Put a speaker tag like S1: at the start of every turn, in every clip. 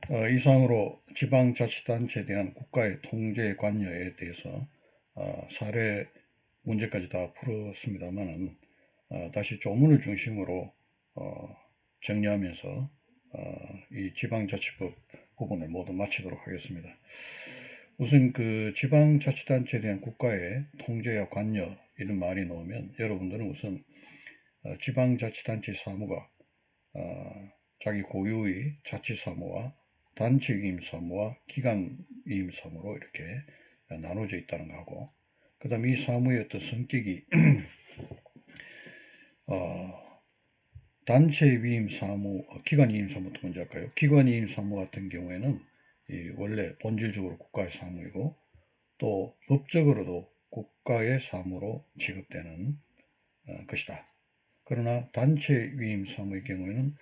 S1: 이상으로 지방자치단체에 대한 국가의 통제 관여에 대해서 사례 문제까지 다 풀었습니다만 다시 조문을 중심으로 정리하면서 이 지방자치법 부분을 모두 마치도록 하겠습니다. 우선 그 지방자치단체에 대한 국가의 통제와 관여 이런 말이 나오면 여러분들은 우선 지방자치단체 사무가 자기 고유의 자치사무와 단체위임 사무와 기관위임 사무로 이렇게 나눠져 있다는 거하고, 그 다음에 이 사무의 어떤 성격이 단체위임 사무, 기관위임 사무부터 먼저 할까요? 기관위임 사무 같은 경우에는 원래 본질적으로 국가의 사무이고 또 법적으로도 국가의 사무로 취급되는 것이다. 그러나 단체위임 사무의 경우에는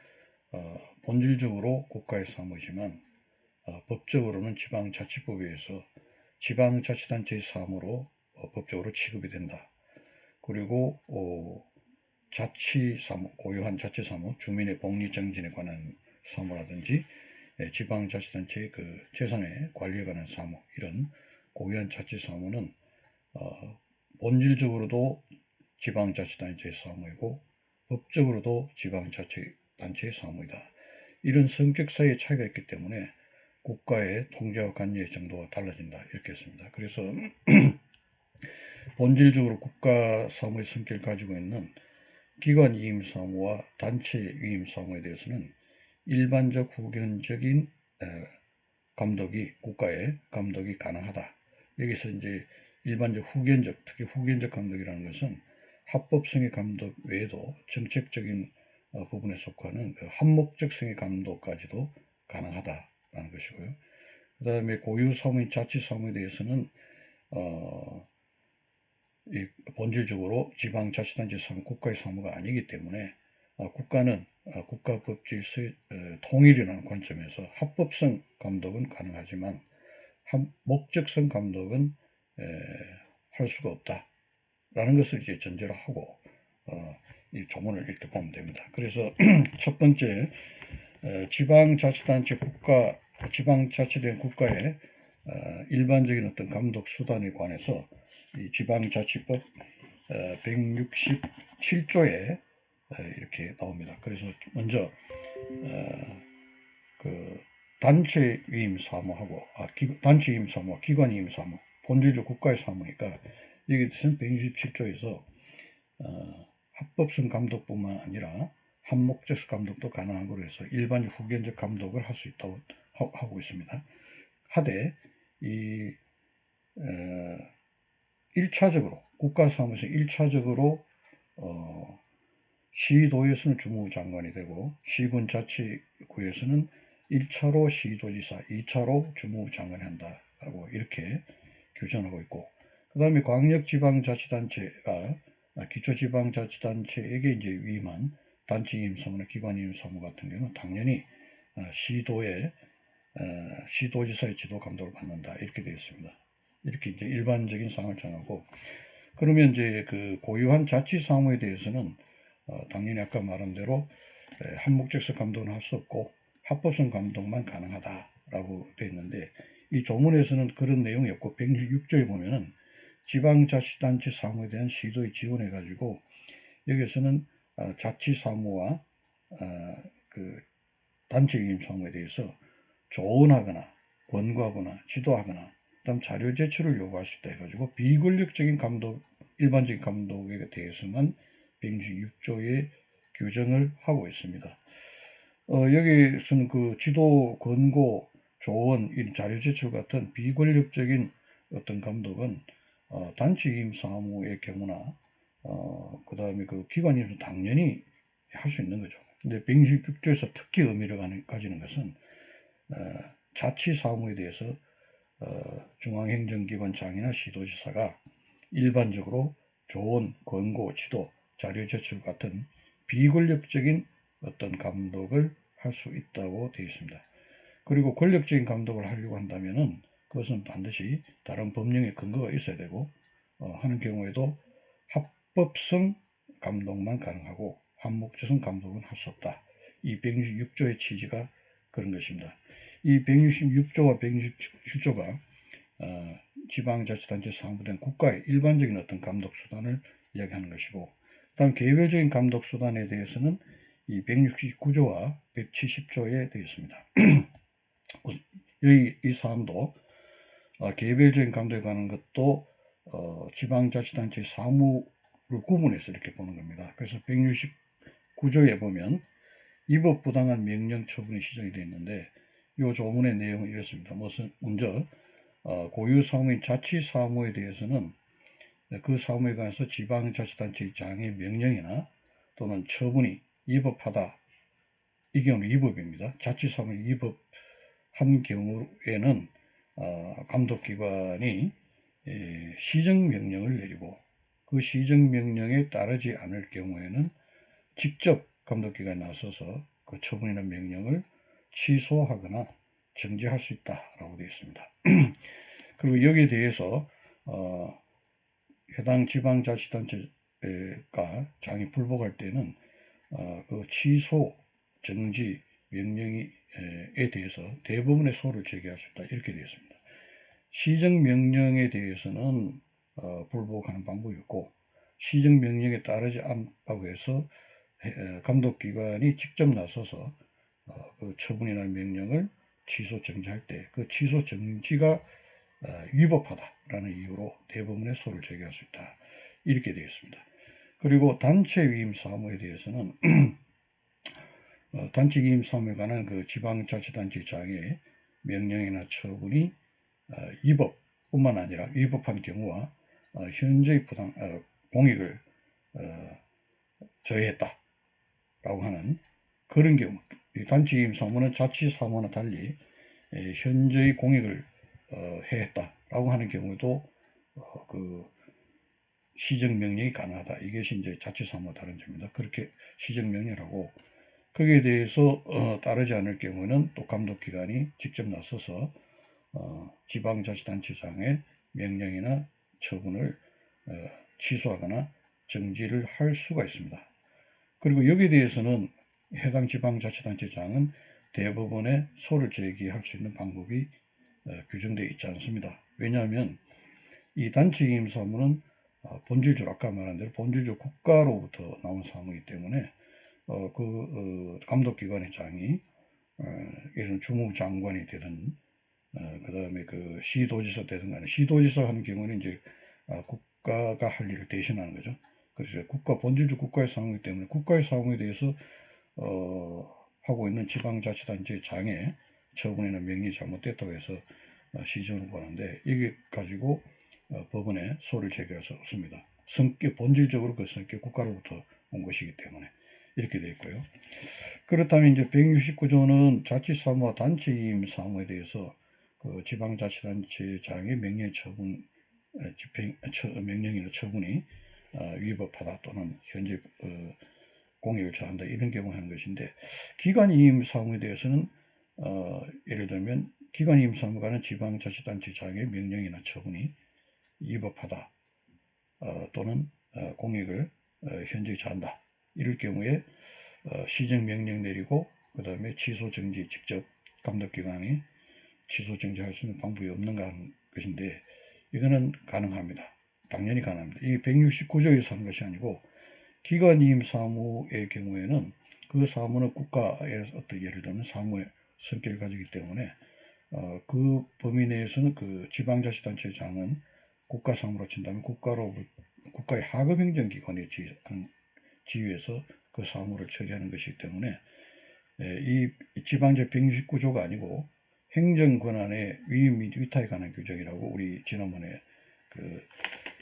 S1: 본질적으로 국가의 사무이지만 법적으로는 지방자치법에 의해서 지방자치단체의 사무로 법적으로 취급이 된다. 그리고 자치사무, 고유한 자치사무, 주민의 복리정진에 관한 사무라든지 지방자치단체의 그 재산의 관리에 관한 사무, 이런 고유한 자치사무는 본질적으로도 지방자치단체의 사무이고 법적으로도 지방자치단체의 사무이다. 이런 성격 사이의 차이가 있기 때문에 국가의 통제와 관여의 정도가 달라진다, 이렇게 했습니다. 그래서 본질적으로 국가 사무의 성격을 가지고 있는 기관 위임 사무와 단체 위임 사무에 대해서는 일반적 후견적인 감독이, 국가의 감독이 가능하다. 여기서 이제 일반적 후견적, 특히 후견적 감독이라는 것은 합법성의 감독 외에도 정책적인 부분에 속하는 그 한목적성의 감독까지도 가능하다라는 것이고요. 그 다음에 고유 사무인 자치 사무에 대해서는 본질적으로 지방자치단체 사무, 국가의 사무가 아니기 때문에 국가는 국가법질서의 통일이라는 관점에서 합법성 감독은 가능하지만 목적성 감독은 할 수가 없다라는 것을 이제 전제로 하고 이 조문을 이렇게 보면 됩니다. 그래서 첫 번째 지방자치단체 국가, 지방자치된 국가의 일반적인 어떤 감독 수단에 관해서 이 지방자치법 167조에 이렇게 나옵니다. 그래서 먼저 그 단체 위임 사무하고 단체 위임 사무와 기관 위임 사무, 본질적 국가의 사무니까 여기서는 167조에서 합법성 감독뿐만 아니라 한목적 감독도 가능한 거로 해서 일반적 후견적 감독을 할 수 있다고 하고 있습니다. 하되 이 1차적으로 국가사무소 1차적으로 시도에서는 주무장관이 되고 시군자치구에서는 1차로 시도지사, 2차로 주무장관이 한다라고 이렇게 규정하고 있고, 그 다음에 광역지방자치단체가 기초지방자치단체에게 이제 위임한 단체위임 사무나 기관위임 사무 같은 경우는 당연히 시도의 시도지사의 지도 감독을 받는다, 이렇게 되어 있습니다. 이렇게 이제 일반적인 상을 정하고, 그러면 이제 그 고유한 자치사무에 대해서는 당연히 아까 말한 대로 한목적성 감독은 할 수 없고 합법성 감독만 가능하다라고 되어 있는데, 이 조문에서는 그런 내용이 없고 166조에 보면은 지방자치단체 사무에 대한 시도에 지원해 가지고 여기서는 자치사무와 그 단체위임 사무에 대해서 조언하거나 권고하거나 지도하거나 그다음 자료 제출을 요구할 수 있다 해가지고 비권력적인 감독, 일반적인 감독에 대해서만 166조의 규정을 하고 있습니다. 여기서는 그 지도, 권고, 조언, 자료 제출 같은 비권력적인 어떤 감독은 단체위임 사무의 경우나 그 다음에 그 기관에서 당연히 할 수 있는 거죠. 근데 166조에서 특히 의미를 가지는 것은 자치사무에 대해서 중앙행정기관장이나 시도지사가 일반적으로 조언, 권고, 지도, 자료 제출 같은 비권력적인 어떤 감독을 할 수 있다고 되어 있습니다. 그리고 권력적인 감독을 하려고 한다면은 그것은 반드시 다른 법령의 근거가 있어야 되고 하는 경우에도 합법성 감독만 가능하고 한목적성 감독은 할 수 없다. 이 166조의 취지가 그런 것입니다. 이 166조와 167조가 지방자치단체 사무된 국가의 일반적인 어떤 감독수단을 이야기하는 것이고, 다음 개별적인 감독수단에 대해서는 이 169조와 170조에 되어 있습니다. 이 사항도 개별적인 감독에 관한 것도 지방자치단체 사무를 구분해서 이렇게 보는 겁니다. 그래서 169조에 보면 위법 부당한 명령 처분이 시정이 되어 있는데, 이 조문의 내용은 이렇습니다. 먼저 고유 사무인 자치사무에 대해서는 그 사무에 관해서 지방자치단체의 장의 명령이나 또는 처분이 위법하다. 이 경우는 위법입니다. 자치사무이 위법한 경우에는 감독기관이 시정명령을 내리고, 그 시정명령에 따르지 않을 경우에는 직접 감독기관에 나서서 그 처분이나 명령을 취소하거나 정지할 수 있다라고 되어 있습니다. 그리고 여기에 대해서 해당 지방자치단체가 장이 불복할 때는 그 취소, 정지 명령에 대해서 대부분의 소를 제기할 수 있다, 이렇게 되어 있습니다. 시정명령에 대해서는 불복하는 방법이 없고, 시정명령에 따르지 않다고 해서 감독기관이 직접 나서서 그 처분이나 명령을 취소, 정지할 때 그 취소, 정지가 위법하다라는 이유로 대부분의 소를 제기할 수 있다, 이렇게 되어 있습니다. 그리고 단체 위임 사무에 대해서는 단체 위임 사무에 관한 그 지방자치단체장의 명령이나 처분이 위법뿐만 아니라 위법한 경우와 현저히 공익을 저해했다라고 하는 그런 경우, 단체 위임 사무는 자치사무와 달리 현저히 공익을 해했다라고 하는 경우에도 그 시정명령이 가능하다. 이것이 이제 자치사무와 다른 점입니다. 그렇게 시정명령하고, 거기에 대해서 따르지 않을 경우에는 또 감독기관이 직접 나서서 지방자치단체장의 명령이나 처분을 취소하거나 정지를 할 수가 있습니다. 그리고 여기에 대해서는 해당 지방자치단체장은 대부분의 소를 제기할 수 있는 방법이 규정되어 있지 않습니다. 왜냐하면 이 단체위임 사무는 본질적으로 아까 말한 대로 본질적으로 국가로부터 나온 사무이기 때문에 감독기관의 장이 이런 주무장관이 되든 그 다음에 그 시도지사 되든 간에, 시도지사 하는 경우는 이제 국가가 할 일을 대신하는 거죠. 그래서 본질적 국가의 사무이기 때문에 국가의 사무에 대해서 하고 있는 지방자치단체 장의 처분이나 명령이 잘못됐다고 해서 시정을 권하는데, 이게 가지고 법원에 소를 제기할 수 없습니다. 본질적으로 그 성격 국가로부터 온 것이기 때문에 이렇게 되어 있고요. 그렇다면 이제 169조는 자치사무와 단체위임 사무에 대해서 그 지방자치단체장의 명령 처분, 명령이나 처분이 위법하다 또는 현재 공익을 저한다, 이런 경우 하는 것인데, 기관이임 사무에 대해서는 예를 들면 기관이임 사무관은 지방자치단체장의 명령이나 처분이 위법하다 또는 공익을 현저히 저한다, 이럴 경우에 시정명령 내리고 그 다음에 취소 정지, 직접 감독기관이 취소 정지할 수 있는 방법이 없는가 하는 것인데, 이거는 가능합니다. 당연히 가능합니다. 이 169조에서 하는 것이 아니고, 기관이임 사무의 경우에는 그 사무는 국가의 어떤 예를 들면 사무의 성격을 가지기 때문에 그 범위 내에서는 그 지방자치단체장은 국가 사무로 친다면 국가의 하급행정기관의 지위에서 그 사무를 처리하는 것이기 때문에 이 지방제 169조가 아니고 행정권한의 위임 및 위탁에 관한 규정이라고 우리 지난번에 그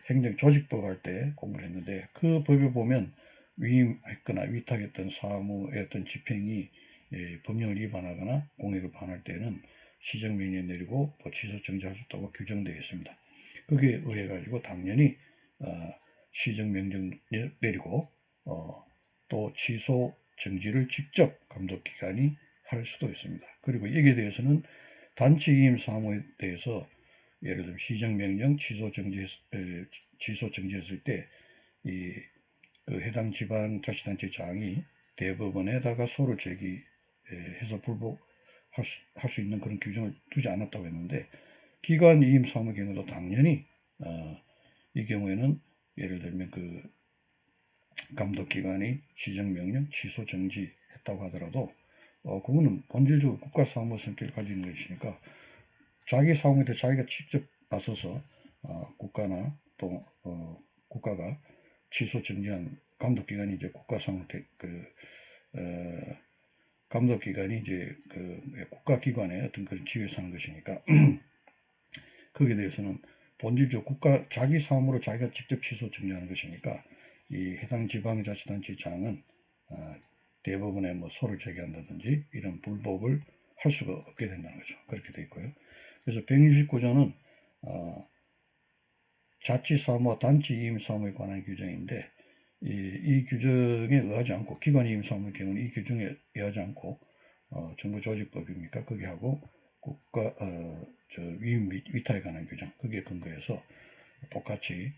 S1: 행정조직법 할 때 공부를 했는데, 그 법에 보면 위임했거나 위탁했던 사무의 어떤 집행이 법령을 위반하거나 공익을 반할 때는 시정명령 내리고 또 취소 정지할 수 있다고 규정되어 있습니다. 거기에 의해 가지고 당연히 시정명령 내리고 또 취소 정지를 직접 감독기관이 할 수도 있습니다. 그리고 여기에 대해서는 단체위임 사무에 대해서 예를 들면 시정명령 취소 정지했을 때 그 해당 지방자치단체장이 대법원에다가 소를 제기해서 할 수 있는 그런 규정을 두지 않았다고 했는데, 기관 이임 사무의 경우도 당연히 이 경우에는 예를 들면 그 감독기관이 시정명령 취소 정지했다고 하더라도 그거는 본질적으로 국가사무 성격을 가지고 있는 것이니까 자기 사무에 대해 자기가 직접 나서서 국가나 또 국가가 취소 정지한 감독기관이 이제 국가사무 감독기관이 이제 그 국가기관의 어떤 그런 지휘에서 하는 것이니까 거기에 대해서는 본질적으로 자기 사무로 자기가 직접 취소 정지하는 것이니까 이 해당 지방자치단체장은 대부분의 뭐 소를 제기한다든지 이런 불법을 할 수가 없게 된다는 거죠. 그렇게 되어 있고요. 그래서 169조는 자치사무와 단체이임사무에 관한 규정인데 이 규정에 의하지 않고 기관이임사무의 경우는 이 규정에 의하지 않고 정부조직법입니까? 거기하고 국가 위임 및 위탁에 관한 규정 거기에 근거해서 똑같이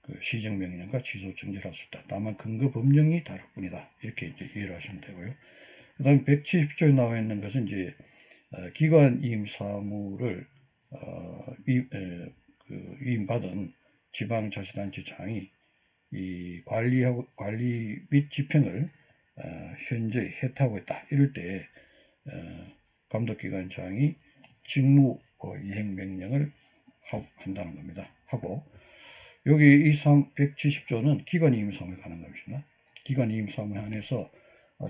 S1: 그 시정명령과 취소 정지를 할 수 있다. 다만 근거 법령이 다를 뿐이다. 이렇게 이제 이해를 하시면 되고요. 그 다음에 170조에 나와 있는 것은 이제 기관 이임 사무를 위임받은 지방자치단체장이 이 관리 및 집행을 현재 해태하고 있다. 이럴 때 감독기관장이 직무 이행 명령을 한다는 겁니다. 하고 여기 170조는 기관이임 사무에 관한 것입니다. 기관이임 사무에 한해서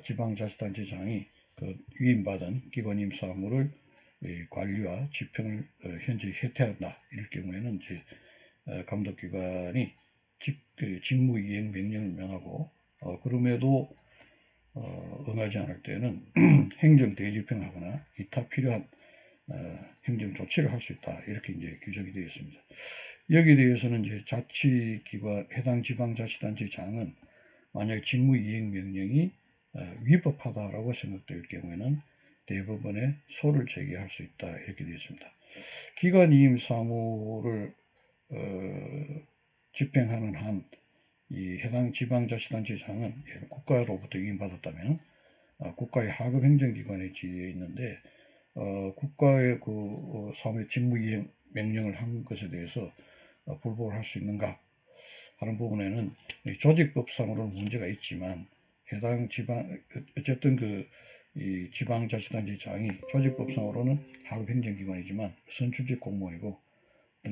S1: 지방자치단체장이 그 위임받은 기관이임 사무를 관리와 집행을 현재 해태한다. 이럴 경우에는 이제 감독기관이 직무 이행 명령을 명하고 그럼에도 응하지 않을 때는 행정 대집행을 하거나 기타 필요한 행정 조치를 할 수 있다. 이렇게 이제 규정이 되어 있습니다. 여기에 대해서는 이제 자치기관 해당 지방자치단체장은 만약 직무 이행 명령이 위법하다라고 생각될 경우에는 대부분의 소를 제기할 수 있다. 이렇게 되어 있습니다. 기관 이임 사무를 집행하는 한 이 해당 지방자치단체장은 국가로부터 위임받았다면 국가의 하급 행정기관의 지위에 있는데 국가의 그 사무의 직무 이행 명령을 한 것에 대해서 불복을 할 수 있는가 하는 부분에는 조직법상으로는 문제가 있지만 해당 어쨌든 이 지방자치단체장이 조직법상으로는 하급 행정기관이지만 선출직 공무원이고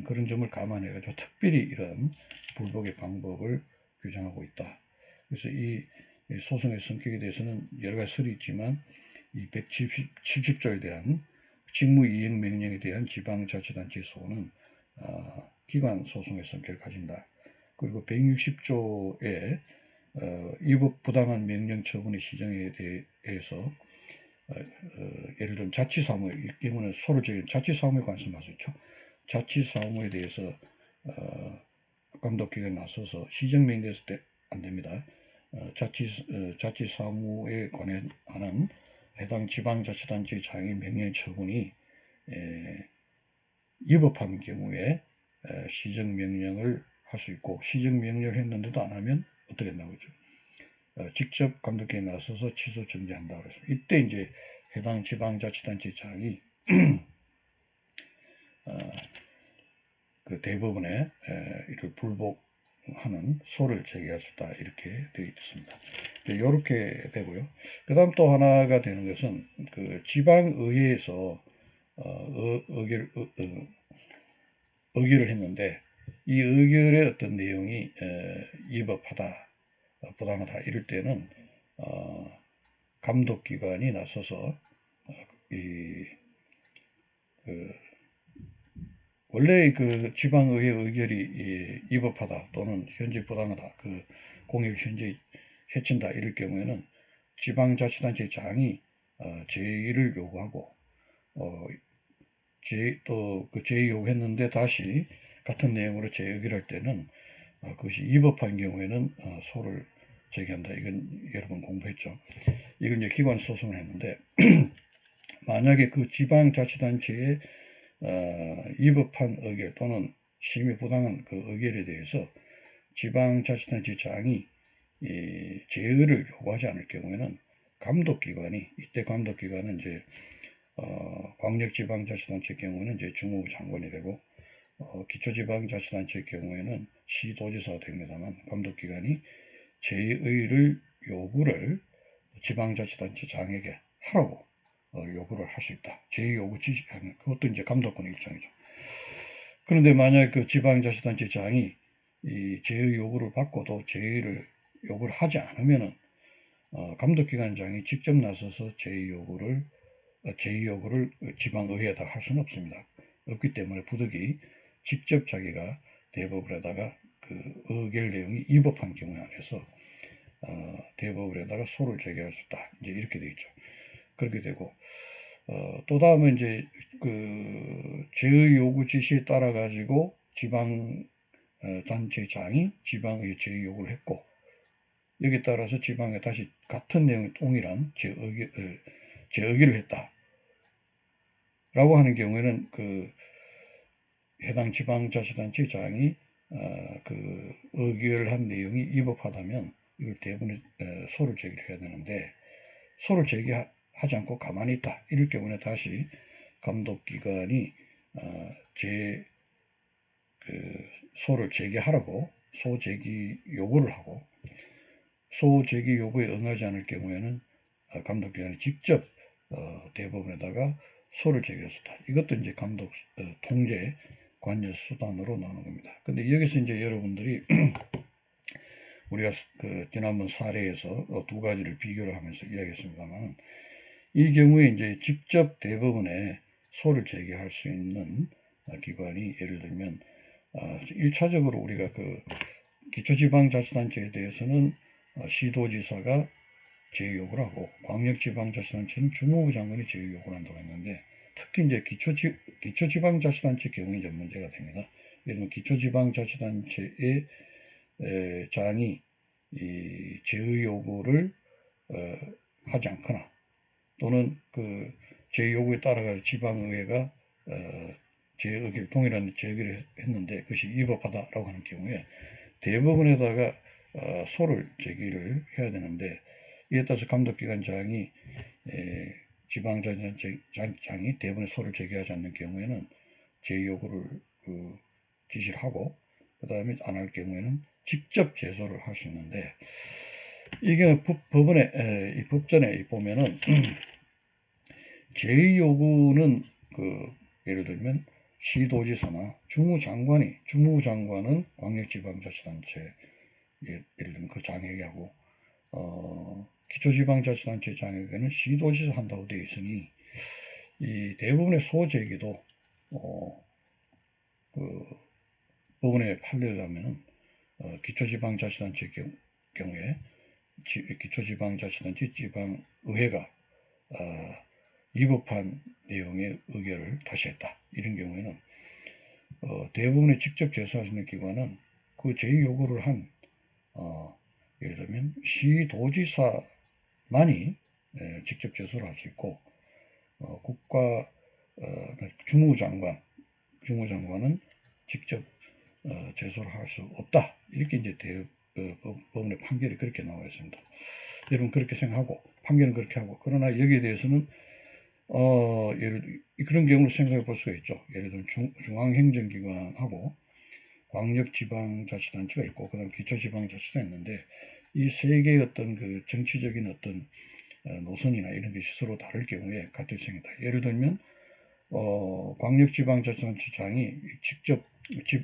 S1: 그런 점을 감안해가지고 특별히 이런 불복의 방법을 규정하고 있다. 그래서 이 소송의 성격에 대해서는 여러 가지 설이 있지만 이 170조에 대한 직무 이행 명령에 대한 지방자치단체 소는 기관 소송의 성격을 가진다. 그리고 160조에 위법 부당한 명령 처분의 시정에 대해서 예를 들면 자치사무의 경우는 소를 제기한 자치사무에 관해서 말씀하셨죠. 자치사무에 대해서 감독기관에 나서서 시정명령했을 때 안됩니다. 자치사무에 관한 해당 지방자치단체의 장애 명령 처분이 위법한 경우에 시정명령을 할 수 있고 시정명령을 했는데도 안 하면 어떻게 나오죠? 직접 감독기관에 나서서 취소 정지한다 그랬습니다. 이때 이제 해당 지방자치단체장이 그 대부분의 이를 불복하는 소를 제기할 수 있다 이렇게 되어 있습니다. 이렇게 되고요. 그 다음 또 하나가 되는 것은 그 지방의회에서 의결을 했는데 이 의결의 어떤 내용이 위법하다, 부당하다 이럴 때는 감독기관이 나서서 원래 그 지방의회 의결이 위법하다 또는 현재 부당하다, 그 공익을 현재 해친다 이럴 경우에는 지방자치단체장이 제의를 요구하고 또 그 제의 요구했는데 다시 같은 내용으로 재의결할 때는 그것이 위법한 경우에는 소를 제기한다. 이건 여러 번 공부했죠. 이건 이제 기관 소송을 했는데 만약에 그 지방자치단체의 위법한 의결 또는 심히 부당한 그 의결에 대해서 지방자치단체장이 제의를 요구하지 않을 경우에는 감독기관이, 이때 감독기관은 이제 광역지방자치단체 경우에는 이제 주무부 장관이 되고, 기초지방자치단체의 경우에는 시도지사가 됩니다만, 감독기관이 제2의 요구를 지방자치단체장에게 하라고 요구를 할 수 있다. 제2요구 지시하는, 그것도 이제 감독권의 일종이죠. 그런데 만약 그 지방자치단체장이 이 제2 요구를 받고도 제2를 요구를 하지 않으면은 감독기관장이 직접 나서서 제2 요구를 지방의회에다 할 수는 없습니다. 없기 때문에 부득이 직접 자기가 대법원에다가 그 의결 내용이 위법한 경우에 한해서 대법원에다가 소를 제기할 수 있다. 이제 이렇게 되어 있죠. 그렇게 되고 또 다음은 이제 그 제의 요구 지시에 따라 가지고 지방 단체장이 지방의 제의 요구를 했고 여기에 따라서 지방에 다시 같은 내용의 동일한 재의결을 했다. 라고 하는 경우에는 그 해당 지방자치단체장이 그 의결한 내용이 위법하다면 이걸 대부분의 소를 제기를 해야 되는데 소를 제기하지 않고 가만히 있다. 이럴 경우는 다시 감독기관이 소를 제기하라고 소제기 요구를 하고 소제기 요구에 응하지 않을 경우에는 감독기관이 직접 대법원에다가 소를 제기했다. 이것도 이제 감독 통제 관여 수단으로 나오는 겁니다. 근데 여기서 이제 여러분들이 우리가 그 지난번 사례에서 두 가지를 비교를 하면서 이야기했습니다만 이 경우에 이제 직접 대법원에 소를 제기할 수 있는 기관이 예를 들면 1차적으로 우리가 그 기초지방자치단체에 대해서는 시도지사가 제의요구를 하고 광역지방자치단체는 주무부 장관이 제의요구를 한다고 했는데 특히 이제 기초지방자치단체 경우에 이제 문제가 됩니다. 예를 들면 기초지방자치단체의 장이 이 제의요구를 하지 않거나 또는 그 제의요구에 따라서 지방의회가 제의를 동일한 제의를 했는데 그것이 위법하다라고 하는 경우에 대법원에다가 소를 제기를 해야 되는데 이에 따라서 감독기관장이 지방자치단체장이 대법원에 소를 제기하지 않는 경우에는 제의요구를 지시를 하고 그 다음에 안 할 경우에는 직접 제소를 할 수 있는데 이게 법원에 이 법전에 보면은 제의요구는 그 예를 들면 시도지사나 주무장관은 광역지방자치단체 예를 들면 그 장에게 하고 기초지방자치단체 장에게는 시도지사 한다고 되어 있으니 이 대부분의 소제기도 그 법원에 판례하면은 기초지방자치단체 경우에 기초지방자치단체 지방의회가 위법한 내용의 의결을 다시 했다. 이런 경우에는 대부분의 직접 제소할 수 있는 기관은 그 제의 요구를 한 예를 들면 시도지사만이 직접 제소를 할 수 있고 국가 주무장관은 직접 제소를 할 수 없다. 이렇게 이제 법원의 판결이 그렇게 나와 있습니다. 여러분 그렇게 생각하고 판결은 그렇게 하고 그러나 여기에 대해서는 그런 경우를 생각해 볼 수가 있죠. 예를 들면 중앙행정기관하고 광역지방자치단체가 있고 그다음 기초지방자치가 있는데 이 세 개의 어떤 그 정치적인 어떤 노선이나 이런 것이 서로 다를 경우에 같을 생이다. 예를 들면 광역지방자치단체장이 직접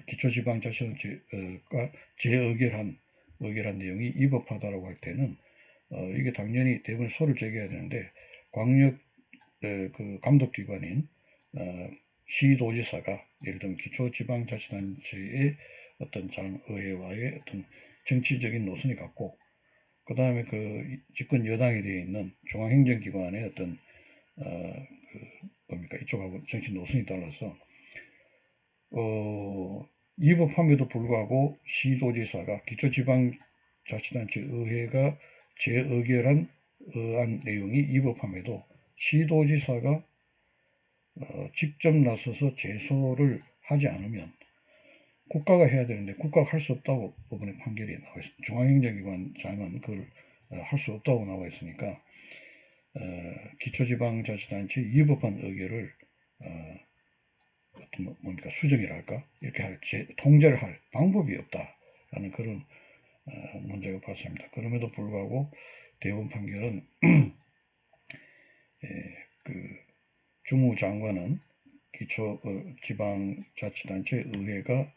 S1: 기초지방자치단체가 재의결한 내용이 위법하다라고 할 때는 이게 당연히 대부분 소를 제기해야 되는데 광역 그 감독기관인 시도지사가 예를 들면 기초지방자치단체의 어떤 장의회와의 어떤 정치적인 노선이 같고 그 다음에 그 집권 여당이 되어 있는 중앙행정기관의 어떤 이쪽하고 정치 노선이 달라서 위법함에도 불구하고 시도지사가 기초지방자치단체 의회가 재의결한 내용이 위법함에도 시도지사가 직접 나서서 제소를 하지 않으면 국가가 해야 되는데 국가가 할 수 없다고 법원의 판결이 나와 있습니다. 중앙행정기관 장은 그걸 할 수 없다고 나와 있으니까 기초지방자치단체 위법한 의결을 어떤 뭡니까 수정이랄까 이렇게 통제를 할 방법이 없다라는 그런 문제가 발생합니다. 그럼에도 불구하고 대법원 판결은 그 주무장관은 기초지방자치단체 의회가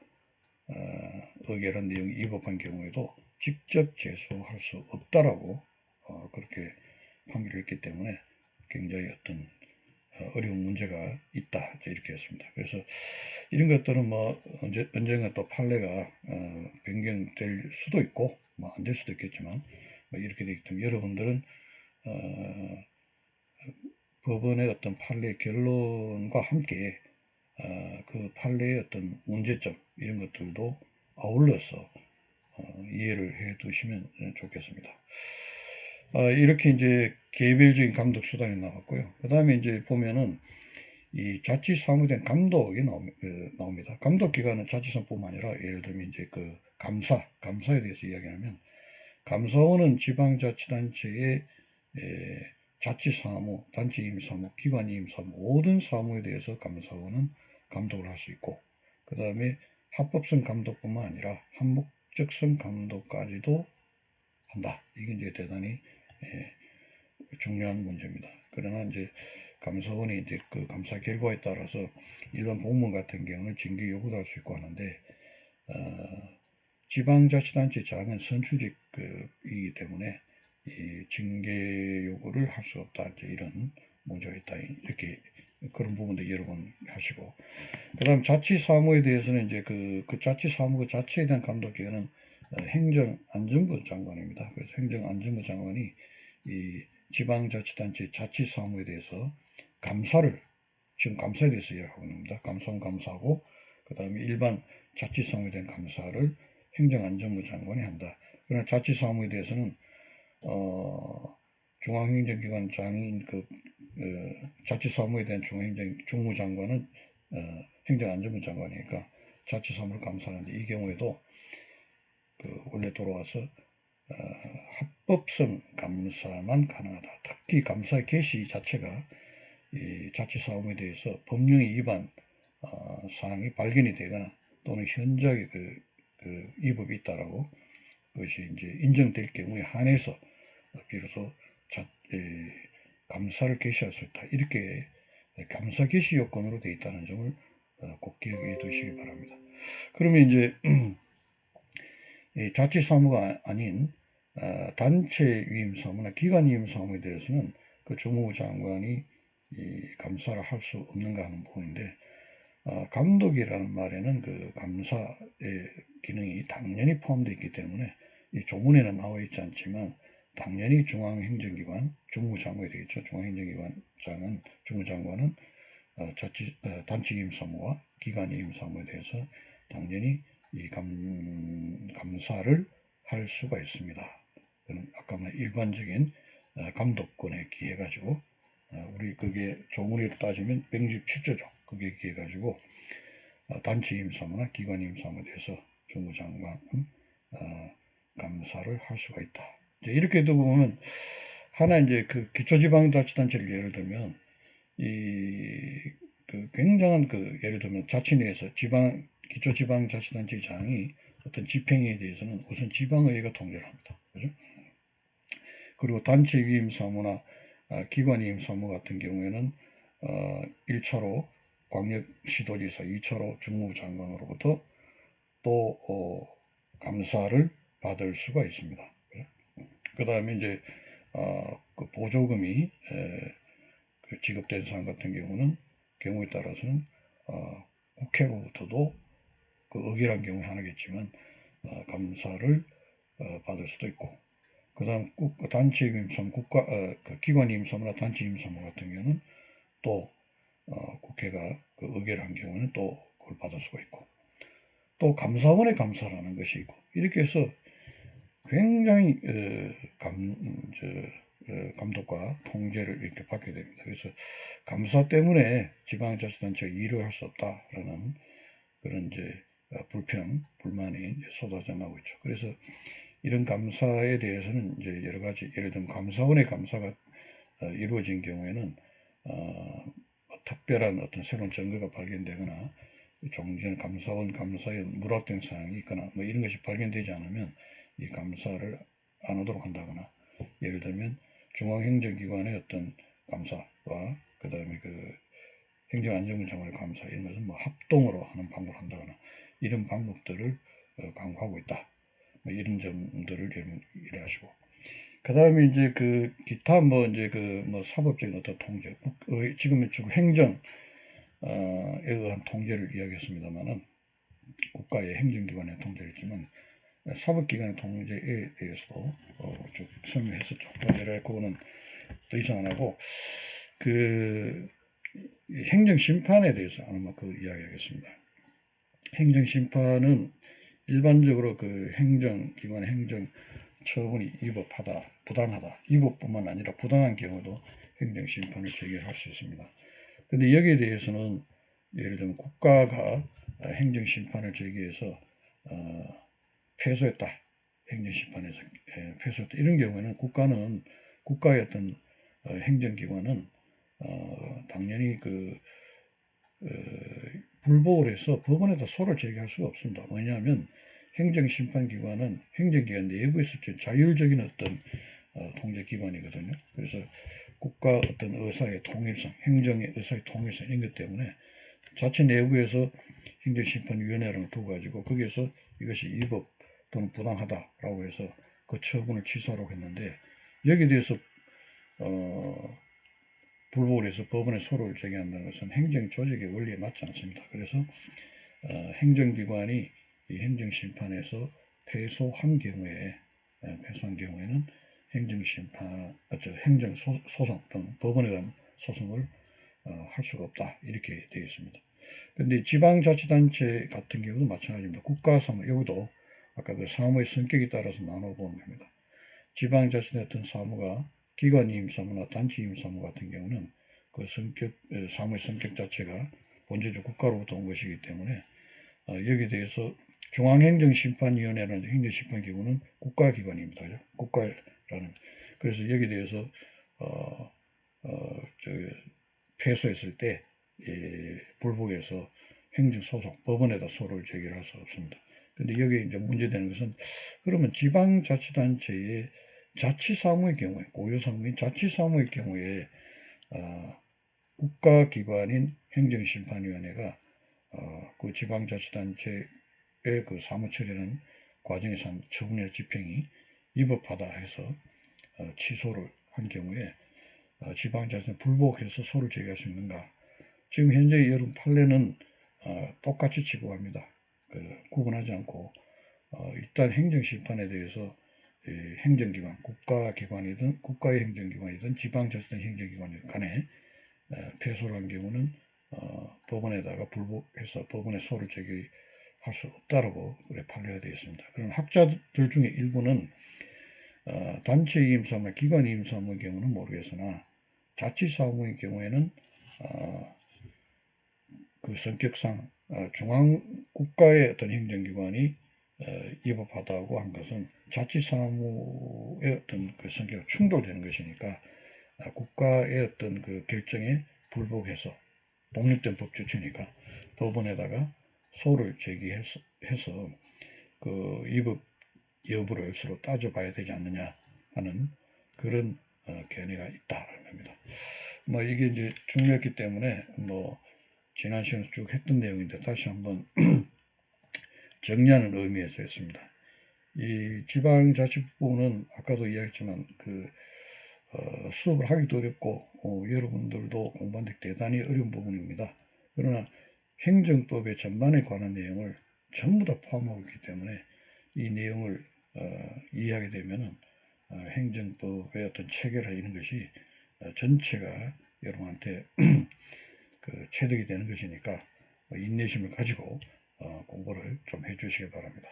S1: 의결한 내용이 위법한 경우에도 직접 제소할 수 없다라고 그렇게 판결을 했기 때문에 굉장히 어떤 어려운 문제가 있다 이렇게 했습니다. 그래서 이런 것들은 뭐 언젠가 또 판례가 변경될 수도 있고 뭐 안 될 수도 있겠지만 뭐 이렇게 되기 때문에 여러분들은 법원의 어떤 판례 결론과 함께 그 판례의 어떤 문제점 이런 것들도 아울러서 이해를 해 두시면 좋겠습니다. 이렇게 이제 개별적인 감독 수단이 나왔고요. 그 다음에 이제 보면은 이 자치 사무된 감독이 나옵니다. 감독 기관은 자치선뿐만 아니라 예를 들면 이제 그 감사에 대해서 이야기하면 감사원은 지방자치단체의 자치사무, 단체임사무, 기관임사무 모든 사무에 대해서 감사원은 감독을 할 수 있고 그 다음에 합법성 감독뿐만 아니라 한목적성 감독까지도 한다. 이게 이제 대단히 중요한 문제입니다. 그러나 이제 감사원이 이제 그 감사 결과에 따라서 일반 공무원 같은 경우는 징계 요구도 할 수 있고 하는데 지방자치단체장은 선출직이기 때문에 이 징계 요구를 할 수 없다. 이제 이런 문제가 있다. 이렇게 그런 부분도 여러분 하시고 그다음 자치사무에 대해서는 이제 그 자치사무 자체에 대한 감독기관은 행정안전부 장관입니다. 그래서 행정안전부 장관이 이 지방자치단체 자치사무에 대해서 감사를 지금 감사에 대해서 이야기하고 있습니다. 감사는 감사하고 그 다음에 일반 자치사무에 대한 감사를 행정안전부 장관이 한다. 그러나 자치사무에 대해서는 중앙행정기관장인 자치사무에 대한 중무장관은 행정안전부 장관이니까 자치사무를 감사하는데 이 경우에도 원래 돌아와서 합법성 감사만 가능하다. 특히 감사의 개시 자체가 이 자치사무에 대해서 법령의 위반 사항이 발견이 되거나 또는 현저하게 그 위법이 있다라고 그것이 이제 인정될 경우에 한해서 비로소 감사를 개시할 수 있다. 이렇게 감사 개시 요건으로 되어 있다는 점을 꼭 기억해 두시기 바랍니다. 그러면 이제 자치사무가 아닌 단체 위임 사무나 기관 위임 사무에 대해서는 그 주무부 장관이 감사를 할 수 없는가 하는 부분인데 감독이라는 말에는 그 감사의 기능이 당연히 포함되어 있기 때문에 이 조문에는 나와 있지 않지만 당연히 중앙행정기관 주무장관이 되겠죠. 중앙행정기관장은 주무장관은 단체 위임 사무와 기관 위임 사무에 대해서 당연히 이 감사를 할 수가 있습니다. 아까 말 일반적인 감독권에 기해 가지고 우리 그게 조문으로 따지면 167조죠. 그게 기해 가지고 단체 임사무나 기관 임사무에 대해서 주무장관은 감사를 할 수가 있다. 이제 이렇게 두고 보면 하나 이제 그 기초지방자치단체를 예를 들면 그 굉장한 예를 들면 자치 내에서 기초지방자치단체장이 어떤 집행에 대해서는 우선 지방의회가 통제를 합니다. 그죠? 그리고 단체 위임 사무나 기관 위임 사무 같은 경우에는 1차로 광역시도지사, 2차로 주무장관으로부터 또 감사를 받을 수가 있습니다. 그 다음에 이제 그 보조금이 지급된 사항 같은 경우에 따라서는 국회로부터도 그 의결한 경우에 하나겠지만 감사를 받을 수도 있고 그 다음 단체 임사무 기관 임사무나 단체 임사무 같은 경우는 또 국회가 그 의결한 경우는 또 그걸 받을 수가 있고 또 감사원의 감사라는 것이 있고 이렇게 해서 굉장히 감독과 통제를 이렇게 받게 됩니다. 그래서 감사 때문에 지방자치단체가 일을 할 수 없다라는 그런 이제 불만이 쏟아져 나오고 있죠. 그래서 이런 감사에 대해서는 이제 여러 가지 예를 들면 감사원의 감사가 이루어진 경우에는 특별한 어떤 새로운 증거가 발견되거나 종전 감사원 감사에 무락된 사항이 있거나 뭐 이런 것이 발견되지 않으면 이 감사를 안 하도록 한다거나, 예를 들면 중앙행정기관의 어떤 감사와 그 다음에 그 행정안전부 장관의 감사, 이런 것은 뭐 합동으로 하는 방법을 한다거나 이런 방법들을 강구하고 있다. 뭐 이런 점들을 이해하시고, 그 다음에 이제 그 기타 뭐 이제 그 뭐 사법적인 어떤 통제, 지금은 주로 행정에 의한 통제를 이야기했습니다만은 국가의 행정기관의 통제를 했지만 사법기관의 통제에 대해서도 쭉 설명했었죠. 내가 그거는 더 이상 안 하고 그 행정심판에 대해서 아마 그 이야기하겠습니다. 행정심판은 일반적으로 그 행정기관의 행정 처분이 위법하다, 부당하다, 위법뿐만 아니라 부당한 경우도 행정심판을 제기할 수 있습니다. 근데 여기에 대해서는 예를 들면 국가가 행정심판을 제기해서 패소했다, 행정심판에서 패소했다, 이런 경우에는 국가의 어떤 행정기관은 당연히 그 불복을 해서 법원에다 소를 제기할 수가 없습니다. 왜냐하면 행정심판기관은 행정기관 내부에서 자율적인 어떤 통제기관이거든요. 그래서 국가 어떤 의사의 통일성, 행정의 의사의 통일성, 이런 것 때문에 자체 내부에서 행정심판위원회를 두어가지고 거기에서 이것이 위법 또는 부당하다라고 해서 그 처분을 취소하라고 했는데, 여기에 대해서 불복을 해서 법원에 소를 제기한다는 것은 행정조직의 원리에 맞지 않습니다. 그래서 행정기관이 이 행정심판에서 패소한 경우에는 행정소송 또는 법원에 대한 소송을 할 수가 없다, 이렇게 되어 있습니다. 그런데 지방자치단체 같은 경우도 마찬가지입니다. 국가사무, 여기도 아까 그 사무의 성격에 따라서 나눠보는 겁니다. 지방자치단체 어떤 사무가 기관이임 사무나 단체이임 사무 같은 경우는 그 사무의 성격 자체가 본질적으로 국가로부터 온 것이기 때문에 여기에 대해서 중앙행정심판위원회라는 행정심판 기구는 국가기관입니다. 국가라는. 그래서 여기에 대해서 패소했을 때 불복해서 행정소송, 법원에다 소를 제기할 수 없습니다. 근데 여기 이제 문제되는 것은, 그러면 지방자치단체의 자치사무의 경우에, 고유사무인 자치사무의 경우에 국가기관인 행정심판위원회가 그 지방자치단체의 그 사무처리하는 과정에서 한 처분이나 집행이 위법하다 해서 취소를 한 경우에 지방자치단체 불복해서 소를 제기할 수 있는가? 지금 현재 여러분 판례는 똑같이 취급합니다. 구분하지 않고 일단 행정심판에 대해서 행정기관, 국가기관이든 국가의 행정기관이든 지방자치단 행정기관이든 간에 패소를 한 경우는 법원에다가 불복해서 법원에 소를 제기할 수 없다라고 판례가 되어 있습니다. 그럼 학자들 중에 일부는 단체이임 사무나 기관이임 사무의 경우는 모르겠으나 자치사무의 경우에는 그 성격상 중앙 국가의 어떤 행정기관이 위법하다고 한 것은 자치사무의 어떤 그 성격과 충돌되는 것이니까 국가의 어떤 그 결정에 불복해서 독립된 법조체니까 법원에다가 소를 제기해서 그 위법 여부를 서로 따져봐야 되지 않느냐 하는 그런 견해가 있다는 겁니다. 뭐 이게 이제 중요했기 때문에 뭐 지난 시간에 쭉 했던 내용인데 다시 한번 정리하는 의미에서 했습니다. 이 지방자치부는 아까도 이야기했지만 수업을 하기도 어렵고 여러분들도 공부하는데 대단히 어려운 부분입니다. 그러나 행정법의 전반에 관한 내용을 전부 다 포함하고 있기 때문에 이 내용을 이해하게 되면은 행정법의 어떤 체계라 이런 것이 전체가 여러분한테 체득이 되는 것이니까 인내심을 가지고 공부를 좀 해주시기 바랍니다.